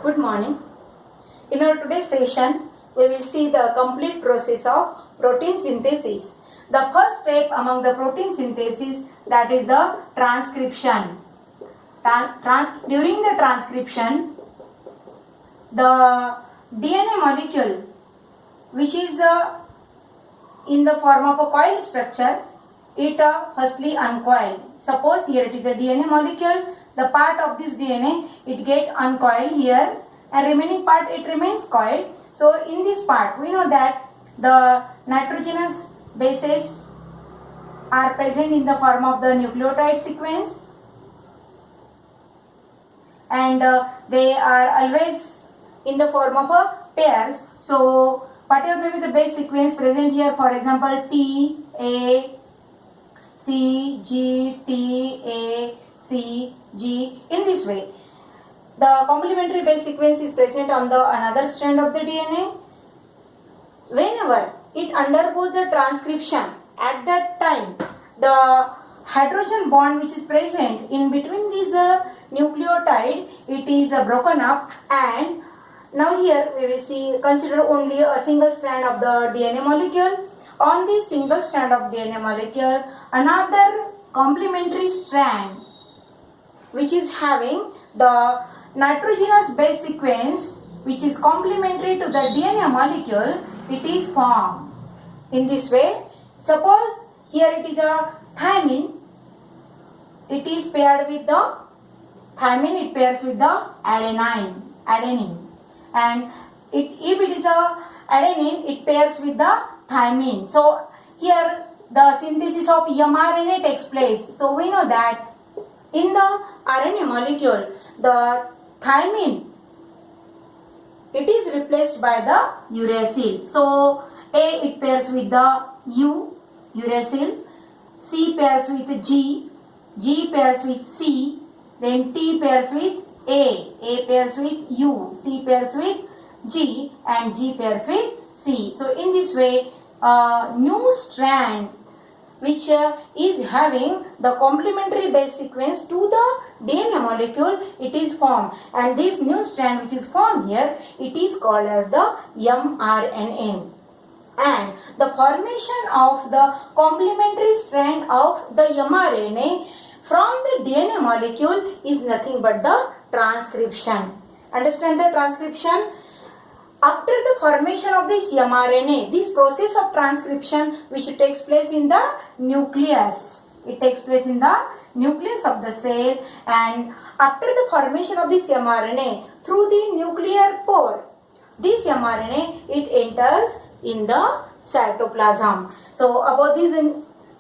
Good morning. In our today's session, we will see the complete process of protein synthesis. The first step among the protein synthesis, that is the transcription. During the transcription, the DNA molecule, which is in the form of a coil structure, it firstly uncoil. Suppose here it is a DNA molecule, the part of this DNA it get uncoiled here and remaining part it remains coiled. So in this part we know that the nitrogenous bases are present in the form of the nucleotide sequence, and they are always in the form of a pairs. So whatever may be the base sequence present here, for example T, A, C, G, T, A, C, G, in this way. The complementary base sequence is present on the another strand of the DNA. Whenever it undergoes the transcription, at that time the hydrogen bond which is present in between these nucleotide, it is broken up, and now here we will consider only a single strand of the DNA molecule. On this single strand of DNA molecule, another complementary strand which is having the nitrogenous base sequence which is complementary to the DNA molecule, it is formed. In this way, suppose here it is a thymine, it is paired with the thymine, it pairs with the adenine, and if it is a adenine, it pairs with the thymine. So here the synthesis of mRNA takes place. So we know that in the RNA molecule, the thymine, it is replaced by the uracil. So A, it pairs with the uracil, C pairs with G pairs with C, then T pairs with A pairs with U, C pairs with G, and G pairs with C. So in this way, a new strand which is having the complementary base sequence to the DNA molecule, it is formed, and this new strand which is formed here, it is called as the mRNA. And the formation of the complementary strand of the mRNA from the DNA molecule is nothing but the transcription. Understand the transcription? After the formation of this mRNA, this process of transcription which takes place in the nucleus, it takes place in the nucleus of the cell, and after the formation of this mRNA through the nuclear pore, this mRNA it enters in the cytoplasm. So above this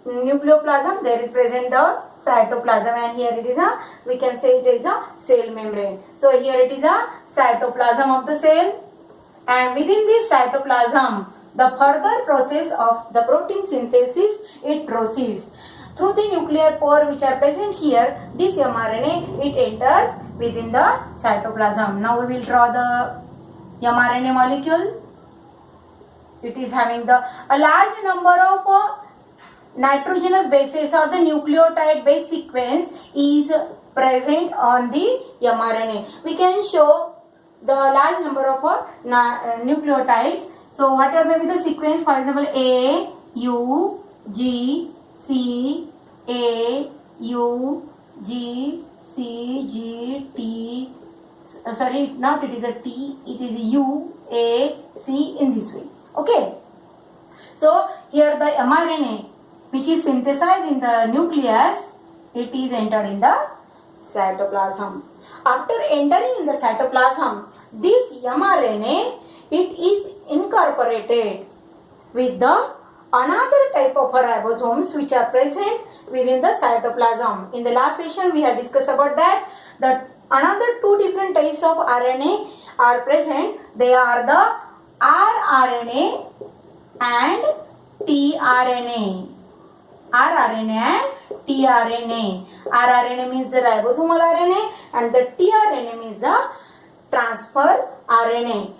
nucleoplasm there is present the cytoplasm, and here it is we can say it is a cell membrane. So here it is a cytoplasm of the cell, and within this cytoplasm the further process of the protein synthesis it proceeds. Through the nuclear pore which are present here, this mRNA it enters within the cytoplasm. Now we will draw the mRNA molecule. It is having a large number of nitrogenous bases, or the nucleotide base sequence is present on the mRNA. We can show the large number of nucleotides. So whatever may be the sequence, for example A, U, G, C, A, U, G, C, G, T, sorry, not it is a T, it is U, A, C, in this way. Okay. So here the mRNA which is synthesized in the nucleus, it is entered in the cytoplasm. After entering in the cytoplasm, this mRNA it is incorporated with the another type of ribosomes which are present within the cytoplasm. In the last session we have discussed about that another two different types of RNA are present. They are the rRNA and tRNA. rRNA and tRNA. rRNA means the ribosomal RNA, and the tRNA means the transfer RNA.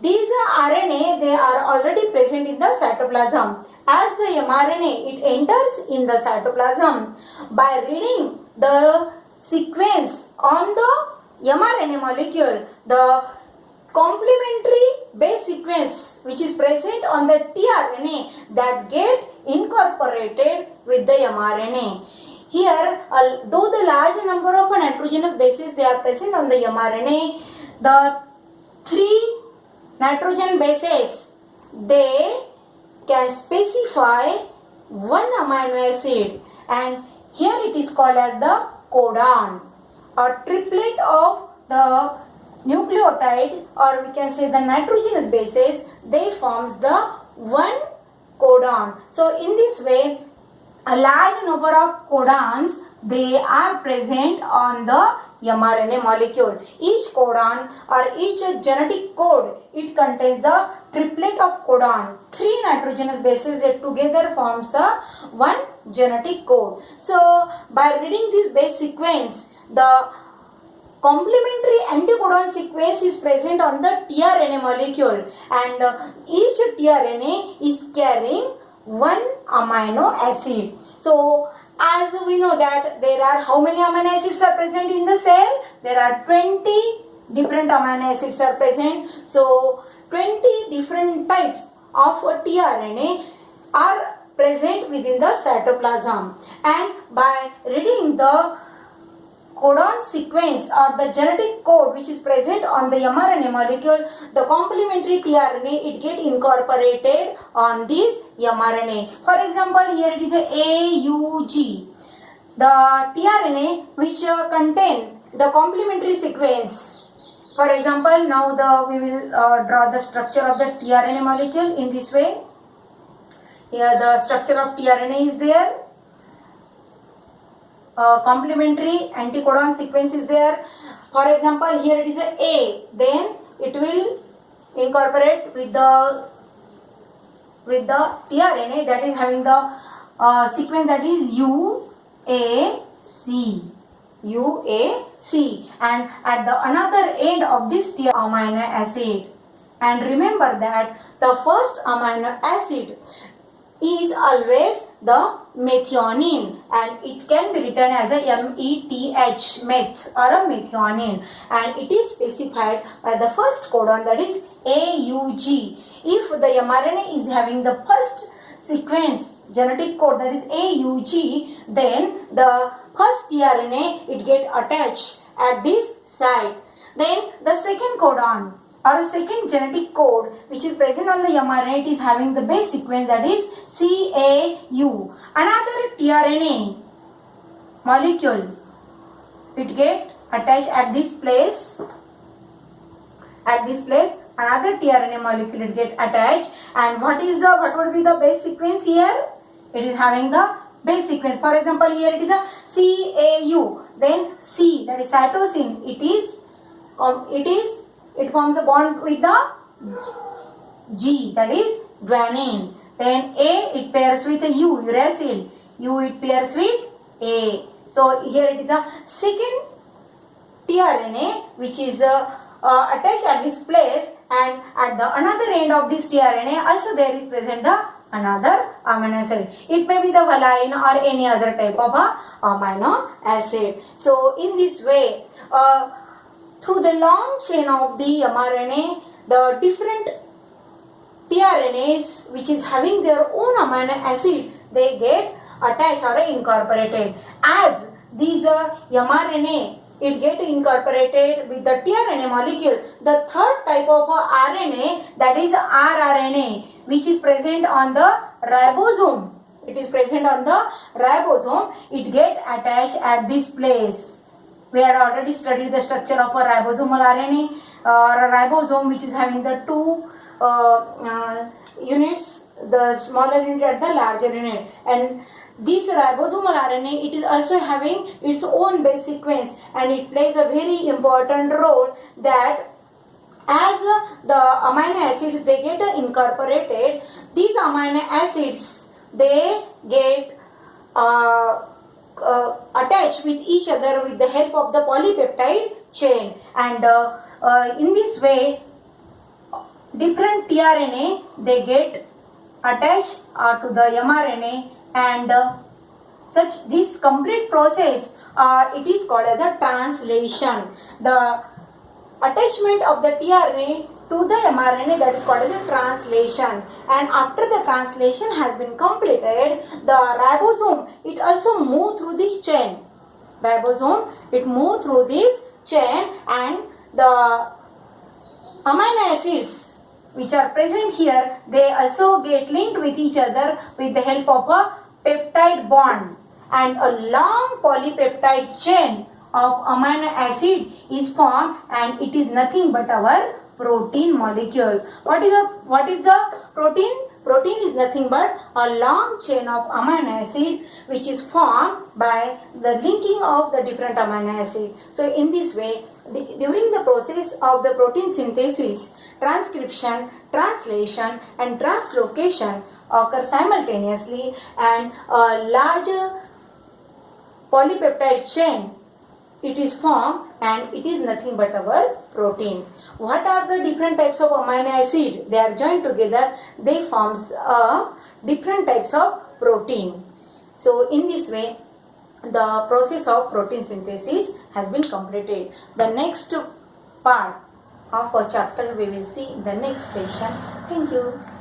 These RNA, they are already present in the cytoplasm. As the mRNA, it enters in the cytoplasm by reading the sequence on the mRNA molecule, the complementary base sequence which is present on the tRNA that get incorporated with the mRNA. Here, though the large number of nitrogenous bases they are present on the mRNA, the 3 nitrogen bases they can specify one amino acid, and here it is called as the codon. A triplet of the nucleotide, or we can say the nitrogenous bases, they forms the one codon. So in this way, a large number of codons they are present on the mRNA molecule. Each codon or each genetic code, it contains the triplet of codon. 3 nitrogenous bases that together forms a one genetic code. So by reading this base sequence, the complementary anticodon sequence is present on the tRNA molecule, and each tRNA is carrying one amino acid. So as we know that there are how many amino acids are present in the cell? There are 20 different amino acids are present. So 20 different types of tRNA are present within the cytoplasm, and by reading the codon sequence or the genetic code which is present on the mRNA molecule, the complementary tRNA it get incorporated on this mRNA. For example, here it is a AUG, the tRNA which contain the complementary sequence. For example, now we will draw the structure of the tRNA molecule in this way. Here the structure of tRNA is there. Complementary anticodon sequence is there. For example, here it is a, then it will incorporate with the tRNA that is having the sequence that is UAC, and at the another end of this amino acid. And remember that the first amino acid is always the methionine, and it can be written as a METH, meth, or a methionine, and it is specified by the first codon that is AUG. If the mRNA is having the first sequence genetic code that is AUG, then the first tRNA it get attached at this site. Then the second codon or a second genetic code which is present on the mRNA, it is having the base sequence that is CAU. Another tRNA molecule it get attached at this place. Another tRNA molecule it get attached, and what would be the base sequence here? It is having the base sequence. For example, here it is a CAU, then C, that is cytosine. It forms the bond with the G, that is guanine. Then A it pairs with a U, uracil. U it pairs with A. So here it is the second tRNA which is attached at this place, and at the another end of this tRNA also there is present the another amino acid. It may be the valine or any other type of amino acid. So in this way, through the long chain of the mRNA, the different tRNAs which is having their own amino acid, they get attached or incorporated. As these mRNA it get incorporated with the tRNA molecule, the third type of RNA, that is rRNA, which is present on the ribosome. It is present on the ribosome. It get attached at this place. We had already studied the structure of a ribosomal RNA or a ribosome which is having the two units, the smaller unit and the larger unit. And this ribosomal RNA, it is also having its own base sequence, and it plays a very important role that as the amino acids they get incorporated, these amino acids they get attached with each other with the help of the polypeptide chain, and in this way different tRNA they get attached to the mRNA, and such this complete process it is called as a translation. The attachment of the tRNA to the mRNA, that is called as a translation. And after the translation has been completed, the ribosome, it also move through this chain. Ribosome, it move through this chain, and the amino acids which are present here, they also get linked with each other with the help of a peptide bond, and a long polypeptide chain of amino acid is formed, and it is nothing but our protein molecule. What is the protein? Protein is nothing but a long chain of amino acid which is formed by the linking of the different amino acid. So in this way, during the process of the protein synthesis, transcription, translation and translocation occur simultaneously, and a larger polypeptide chain, it is formed, and it is nothing but our protein. What are the different types of amino acid? They are joined together, they forms different types of protein. So in this way, the process of protein synthesis has been completed. The next part of our chapter we will see in the next session. Thank you.